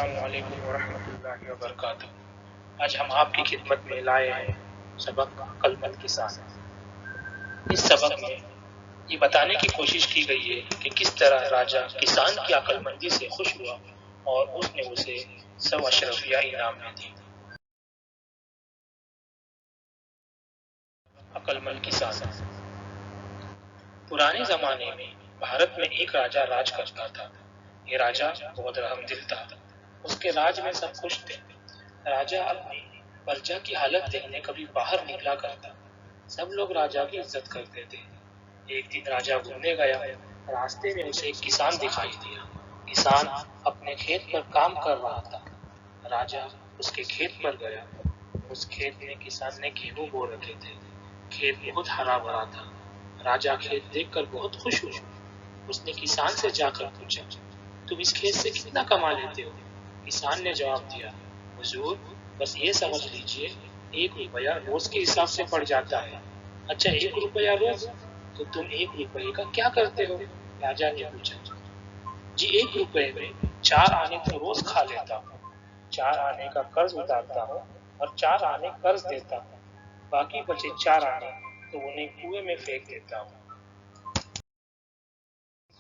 अस्सलामुअलैकुम वरहमतुल्लाहि वबरकातुहू। आज हम आपकी खिदमत में लाए हैं सबक अक्लमंद किसान। इस सबक में ये बताने की कोशिश की गई है कि किस तरह राजा किसान की अक्लमंदी से खुश हुआ और उसने उसे 100 अशरफिया इनाम में दी। अक्लमंद किसान। पुराने जमाने में भारत में एक राजा राज करता था। ये राजा बहुत रहमदिल था। उसके राज में सब खुश थे। राजा अपनी प्रजा की हालत देखने कभी बाहर निकला करता। सब लोग राजा की इज्जत करते थे। एक दिन राजा घूमने गया। रास्ते में उसे एक किसान दिखाई दिया। किसान अपने खेत पर काम कर रहा था। राजा उसके खेत पर गया। उस खेत में किसान ने गेहूं बो रखे थे। खेत बहुत हरा भरा था। राजा खेत देखकर बहुत खुश हुआ। उसने किसान से जाकर पूछा, तुम इस खेत से कितना कमा लेते हो? किसान ने जवाब दिया, हुजूर बस ये समझ लीजिए 1 रुपया रोज के हिसाब से पड़ जाता है। अच्छा 1 रुपया रोज? तो तुम 1 रुपये का क्या करते हो? राजा ने पूछा। जी 1 रुपये में 4 आने तो रोज खा लेता हूँ, 4 आने का कर्ज उतारता हूँ और 4 आने कर्ज देता हूँ। बाकी बचे 4 आने तो उन्हें कुएं में फेंक देता हूँ।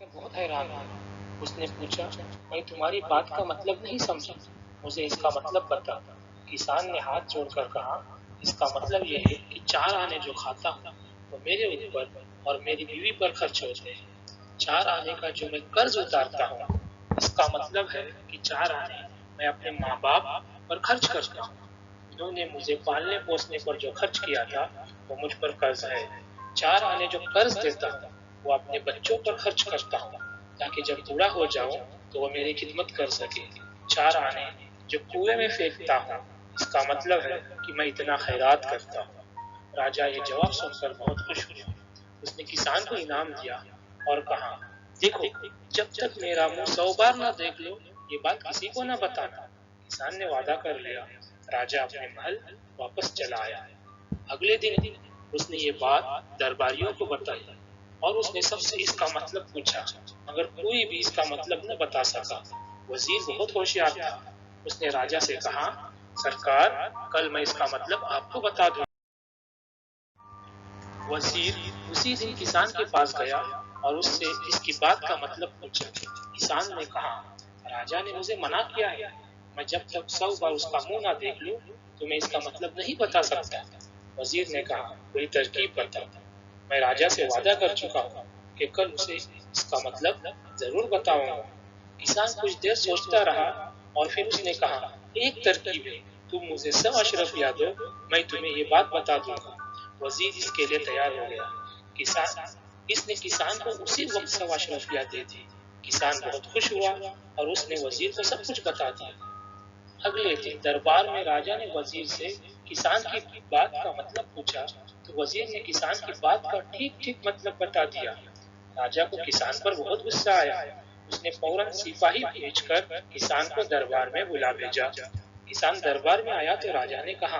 बहुत हैरान हुआ। उसने पूछा, मैं तुम्हारी बात का मतलब नहीं समझा, मुझे इसका मतलब बता। किसान ने हाथ जोड़कर कहा, इसका मतलब यह है कि 4 आने जो खाता हूँ वो मेरे ऊपर और मेरी बीवी पर खर्च होते हैं। 4 आने का जो मैं कर्ज उतारता हूँ, इसका मतलब है कि 4 आने मैं अपने माँ बाप पर खर्च करता हूँ। उन्होंने मुझे पालने पोसने पर जो खर्च किया था वो मुझ पर कर्ज है। 4 आने जो कर्ज देता हूँ वो अपने बच्चों पर खर्च करता हूँ ताकि जब बूढ़ा हो जाऊं तो वो मेरी खिदमत कर सके। 4 आने जो कुएं में फेंकता हूँ, इसका मतलब है कि मैं इतना खैरात करता हूँ। राजा ये जवाब सुनकर बहुत खुश हुआ। उसने किसान को इनाम दिया और कहा, देखो जब तक मेरा मुंह 100 बार ना देख लो ये बात किसी को ना बताना। किसान ने वादा कर लिया। राजा अपने महल वापस चला आया। अगले दिन उसने ये बात दरबारियों को बताई और उसने सबसे इसका मतलब पूछा, मगर कोई भी इसका मतलब न बता सका। वजीर बहुत होशियार था। उसने राजा से कहा, सरकार कल मैं इसका मतलब आपको बता दूंगा। वजीर उसी दिन किसान के पास गया और उससे इसकी बात का मतलब पूछा। किसान ने कहा, राजा ने मुझे मना किया है, मैं जब तक 100 बार उसका मुंह ना देख लूं तो मैं इसका मतलब नहीं बता सकता। वजीर ने कहा, कोई तरकीब बता। मैं राजा से वादा कर चुका हूँ कि कल उसे इसका मतलब जरूर बताऊंगा। किसान कुछ देर सोचता रहा और फिर उसने कहा, एक तरकीब है, तुम मुझे 100 अशरफिया दो, मैं तुम्हें ये बात बता दूंगा। वजीर इसके लिए तैयार हो गया। इसने किसान को उसी वक्त 100 अशरफिया दे दी। किसान बहुत खुश हुआ और उसने वजीर को सब कुछ बता दिया। अगले दिन दरबार में राजा ने वजीर से किसान की बात का मतलब पूछा तो वजीर ने किसान की बात का ठीक ठीक मतलब बता दिया। राजा को किसान पर बहुत गुस्सा आया। उसने फौरन सिपाही भेजकर किसान को दरबार में बुला भेजा। किसान दरबार में आया तो राजा ने कहा,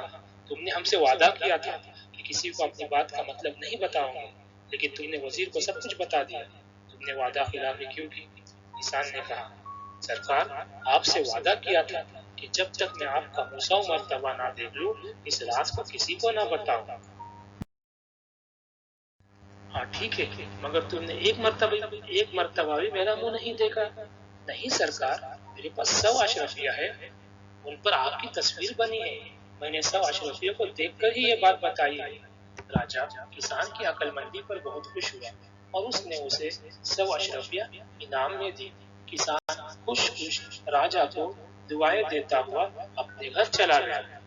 तुमने हमसे वादा किया था कि किसी को अपनी बात का मतलब नहीं बताओगे, लेकिन तुमने वजीर को सब कुछ बता दिया। तुमने वादा खिलाफी क्यों की? किसान ने कहा, सरकार आपसे वादा किया था कि जब तक मैं आपका मुंह 100 मर्तबा ना देख लूं इस राज को किसी को ना बताऊं। हाँ ठीक है, मगर तुमने एक मर्तबा भी मेरा मुंह नहीं देखा। नहीं सरकार, मेरे पास 100 अशरफिया है, उन पर आपकी तस्वीर बनी है। मैंने 100 अशरफियों को देखकर ही ये बात बताई है। राजा किसान की अक्लमंदी पर बहुत खुश हुआ और उसने उसे 100 अशरफिया इनाम में दी। किसान खुश खुश राजा को दुआएं देता हुआ अपने घर चला गया।